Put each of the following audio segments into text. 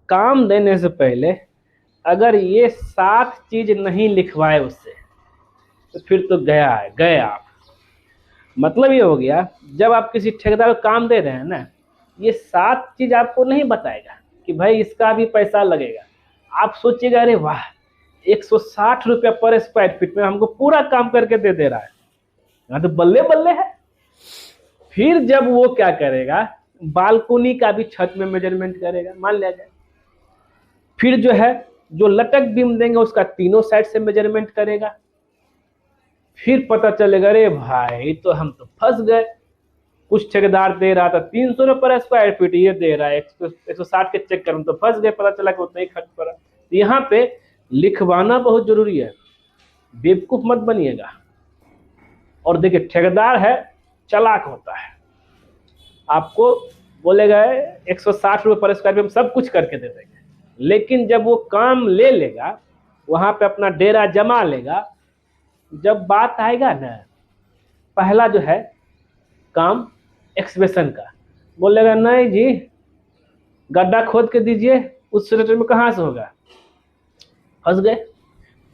काम देने से पहले अगर ये 7 चीज नहीं लिखवाए उससे तो फिर तो गया है, गए आप। मतलब ये हो गया, जब आप किसी ठेकेदार को काम दे रहे हैं ना, ये 7 चीज आपको नहीं बताएगा कि भाई इसका भी पैसा लगेगा। आप सोचिएगा अरे वाह, 160 रुपया पर स्क्वायर फीट में हमको पूरा काम करके दे रहा है, यहाँ तो बल्ले बल्ले है। फिर जब वो क्या करेगा, बालकोनी का भी छत में मेजरमेंट करेगा, मान लिया जाए। फिर जो है, जो लटक बीम देंगे उसका तीनों साइड से मेजरमेंट करेगा। फिर पता चलेगा अरे भाई तो हम तो फंस गए, कुछ ठेकेदार दे रहा था 300 रुपये पर स्क्वायर फीट, ये दे रहा है 160 के चक्कर में, तो फंस गए, पता चला कि उतना ही खर्च पड़ा। तो यहाँ पे लिखवाना बहुत जरूरी है, बेवकूफ मत बनिएगा। और देखिए ठेकेदार है, चालाक होता है, आपको बोलेगा 160 रुपये पर स्क्वायर फीट में सब कुछ करके दे देंगे, लेकिन जब वो काम ले लेगा, वहां पे अपना डेरा जमा लेगा, जब बात आएगा ना, पहला जो है काम एक्सवेशन का, बोलेगा नहीं जी गड्ढा खोद के दीजिए, उस रेट में कहाँ से होगा, फंस गए।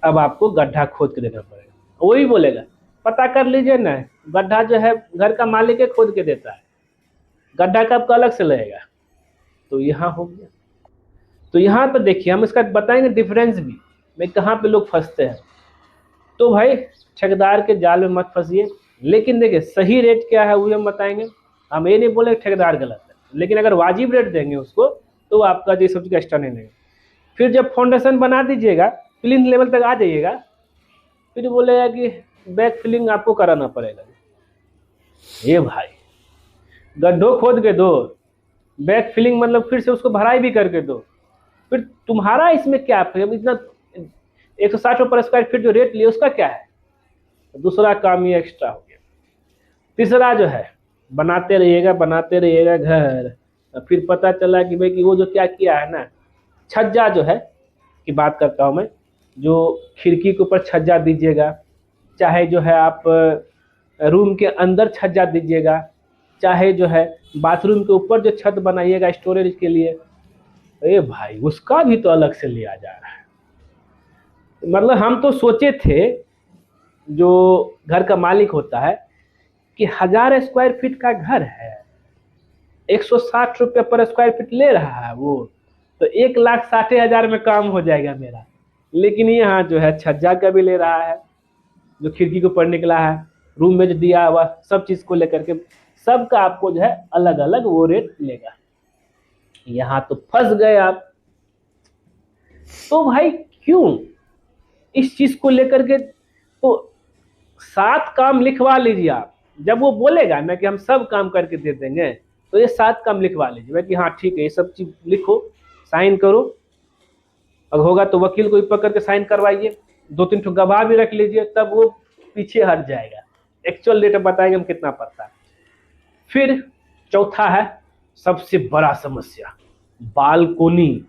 अब आपको गड्ढा खोद के देना पड़ेगा। वही बोलेगा पता कर लीजिए ना, गड्ढा जो है घर का मालिक है खोद के देता है, गड्ढा का आपका अलग से लगेगा। तो यहाँ हो गया। तो यहाँ पर देखिए हम इसका बताएंगे डिफरेंस भी, मैं कहाँ पे लोग फंसते हैं। तो भाई ठेकेदार के जाल में मत फंसिए, लेकिन देखिए सही रेट क्या है वो हम बताएंगे। हम ये नहीं बोले ठेकेदार गलत है, लेकिन अगर वाजिब रेट देंगे उसको तो आपका जो सब चीज़ एक्स्ट्रा नहीं लेंगे। फिर जब फाउंडेशन बना दीजिएगा, प्लिंथ लेवल तक आ जाइएगा, फिर बोलेगा कि बैक फिलिंग आपको कराना पड़ेगा। ये भाई गड्ढों खोद के दो, बैक फिलिंग मतलब फिर से उसको भराई भी करके दो, फिर तुम्हारा इसमें क्या है, इतना 160 रुपये पर स्क्वायर फीट जो रेट लिया उसका क्या है। दूसरा काम ये एक्स्ट्रा हो गया। तीसरा जो है, बनाते रहिएगा घर, फिर पता चला कि भाई कि वो जो क्या किया है ना, छज्जा जो है की बात करता हूँ मैं, जो खिड़की के ऊपर छज्जा दीजिएगा, चाहे जो है आप रूम के अंदर छज्जा दीजिएगा, चाहे जो है बाथरूम के ऊपर जो छत बनाइएगा स्टोरेज के लिए, अरे भाई उसका भी तो अलग से लिया जा रहा है। मतलब हम तो सोचे थे, जो घर का मालिक होता है, कि 1000 स्क्वायर फीट का घर है, 160 रुपये पर स्क्वायर फीट ले रहा है वो, तो 1,60,000 में काम हो जाएगा मेरा। लेकिन यहाँ जो है छज्जा का भी ले रहा है, जो खिड़की के ऊपर निकला है, रूम में जो दिया हुआ सब चीज़ को लेकर के सबका आपको जो है अलग अलग वो रेट लेगा। यहाँ तो फंस गए आप। तो भाई क्यों इस चीज़ को लेकर के, तो 7 काम लिखवा लीजिए आप। जब वो बोलेगा ना कि हम सब काम करके दे देंगे, तो ये 7 काम लिखवा लीजिए कि हाँ ठीक है, ये सब चीज़ लिखो, साइन करो, अगर होगा तो वकील को भी पकड़ के साइन करवाइए, 2-3 ठो गवाह भी रख लीजिए, तब वो पीछे हट जाएगा। एक्चुअल रेट बताएंगे हम कितना पड़ता है। फिर चौथा है सबसे बड़ा समस्या, बालकोनी,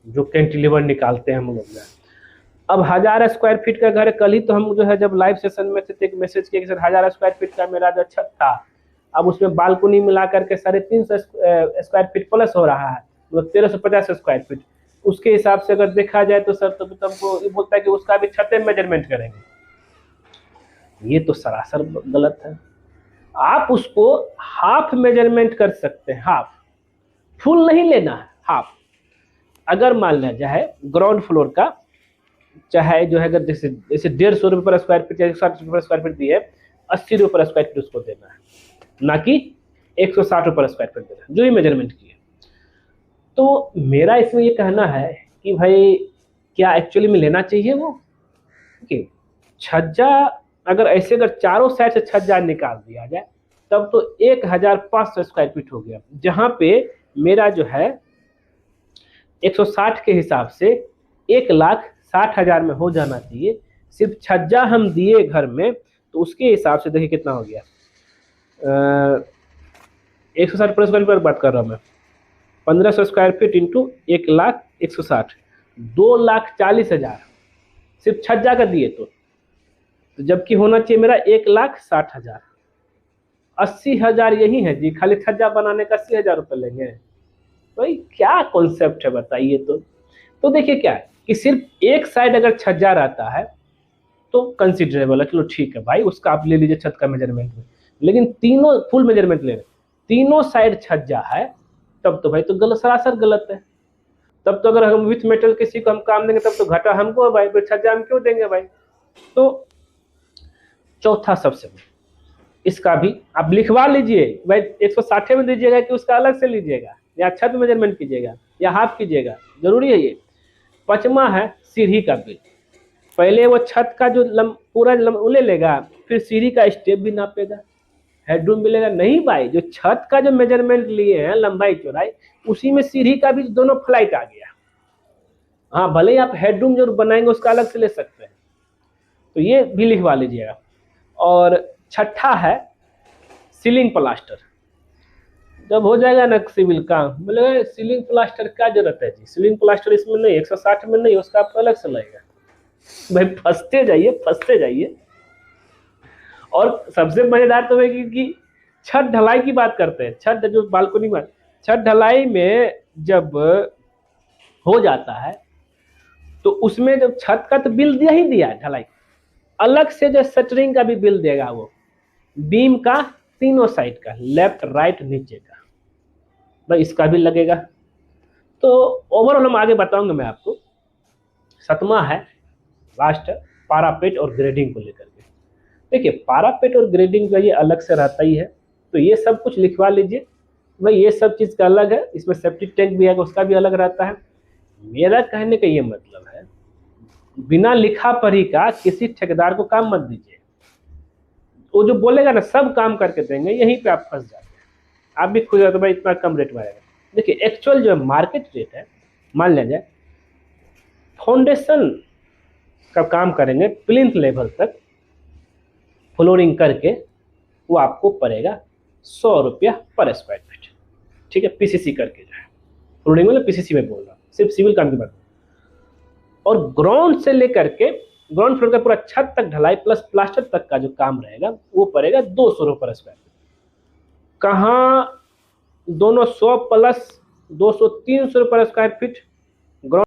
जो कैंटिलीवर निकालते हैं हम लोग। अब 1000 स्क्वायर फीट का घर है, कल ही तो हम जो है जब लाइव सेशन में थे एक मैसेज किया कि सर 1000 स्क्वायर फीट का मेरा जो छत था, अब उसमें बालकोनी मिला करके 350 स्क्वायर फीट प्लस हो रहा है, मतलब 1350 स्क्वायर फीट। उसके हिसाब से अगर देखा जाए तो सर तुमको ये बोलता है कि उसका भी छतें मेजरमेंट करेंगे। ये तो सरासर गलत है। आप उसको हाफ मेजरमेंट कर सकते हैं, हाफ, फुल नहीं लेना है, हाफ। अगर मान लिया जाए ग्राउंड फ्लोर का, चाहे जो है जैसे 150 रुपये पर स्क्वायर फीट या 160 रुपये पर स्क्वायर फीट दिए, 80 रुपये पर स्क्वायर फीट उसको देना है, ना कि 160 रुपये पर स्क्वायर फीट देना है, जो ही मेजरमेंट किए। तो मेरा इसमें ये कहना है कि भाई क्या एक्चुअली में लेना चाहिए वो, कि छज्जा अगर ऐसे अगर चारों साइड से छज्जा निकाल दिया जाए तब तो 1500 स्क्वायर फीट हो गया, जहां पे मेरा जो है 160 के हिसाब से 1,60,000 में हो जाना चाहिए। सिर्फ छज्जा हम दिए घर में, तो उसके हिसाब से देखिए कितना हो गया, 160 पर स्क्वायर फीट बात कर रहा हूँ मैं, 1500 स्क्वायर फीट इंटू 1,00,160, 2,40,000 सिर्फ छज्जा का दिए तो जबकि होना चाहिए मेरा 1,60,000। 80,000 यही है जी, खाली छज्जा बनाने का 80,000 रुपये लेंगे। भाई क्या कॉन्सेप्ट है बताइए। तो देखिए क्या है कि सिर्फ एक साइड अगर छज्जा रहता है तो कंसिडरेबल है, चलो ठीक है भाई, उसका आप ले लीजिए छत का मेजरमेंट में। लेकिन तीनों फुल मेजरमेंट ले रहे, तीनों साइड छज्जा है, तब तो भाई तो गलत, सरासर गलत है। तब तो अगर हम विथ मेटल किसी को हम काम देंगे तब तो घाटा हमको है भाई, फिर छज्जा हम क्यों देंगे भाई। तो चौथा सबसे इसका भी आप लिखवा लीजिए भाई, 160 में दीजिएगा कि उसका अलग से लीजिएगा, या छत मेजरमेंट कीजिएगा या हाफ कीजिएगा, जरूरी है ये। पांचवा है सीढ़ी का बिल। पहले वो छत का जो पूरा ले लेगा, फिर सीढ़ी का स्टेप भी नापेगा, हेडरूम मिलेगा नहीं भाई, जो छत का जो मेजरमेंट लिए हैं लंबाई चौड़ाई, उसी में सीढ़ी का भी दोनों फ्लाइट आ गया। हाँ भले ही आप हेडरूम जो बनाएंगे उसका अलग से ले सकते हैं, तो ये भी लिखवा लीजिएगा। और छठा है सीलिंग प्लास्टर। जब हो जाएगा ना सिविल काम, बोले सीलिंग प्लास्टर क्या जरूरत है जी, सीलिंग प्लास्टर इसमें नहीं, 160 में नहीं, उसका आपको अलग से लगेगा। भाई फंसते जाइए फंसते जाइए। और सबसे मजेदार तो है कि छत ढलाई की बात करते हैं, छत जो बालकनी में, छत ढलाई में जब हो जाता है तो उसमें जब छत का तो बिल दिया ही दिया है ढलाई, अलग से जो शटरिंग का भी बिल देगा वो, बीम का तीनों साइड का, लेफ्ट राइट नीचे का, भाई इसका भी लगेगा। तो ओवरऑल हम आगे बताऊंगा मैं आपको। सातवां है लास्ट, पारापेट और ग्रेडिंग को लेकर के। देखिए पारापेट और ग्रेडिंग का ये अलग से रहता ही है, तो ये सब कुछ लिखवा लीजिए भाई, ये सब चीज़ का अलग है। इसमें सेफ्टी टैंक भी है, उसका भी अलग रहता है। मेरा कहने का ये मतलब है, बिना लिखा पढ़ी का किसी ठेकेदार को काम मत दीजिए। वो जो बोलेगा ना सब काम करके देंगे, यहीं पे आप फंस जाते हैं। आप भी खुद जाते भाई इतना कम रेट में आएगा। देखिए एक्चुअल जो मार्केट रेट है, मान लिया जाए फाउंडेशन का काम करेंगे प्लिंथ लेवल तक फ्लोरिंग करके, वो आपको पड़ेगा 100 रुपया पर स्क्वायर फीट, ठीक है, पीसीसी करके जो है, फ्लोरिंग मतलब पीसीसी में बोल रहा हूँ, सिर्फ सिविल काम की बात। और ग्राउंड से लेकर के ग्राउंड फ्लोर का पूरा छत तक ढलाई प्लस प्लास्टर तक का जो काम रहेगा वो पड़ेगा 200 रुपये पर स्क्वायर फीट। कहाँ दोनों 100 प्लस 200 300 रुपये पर स्क्वायर फीट ग्राउंड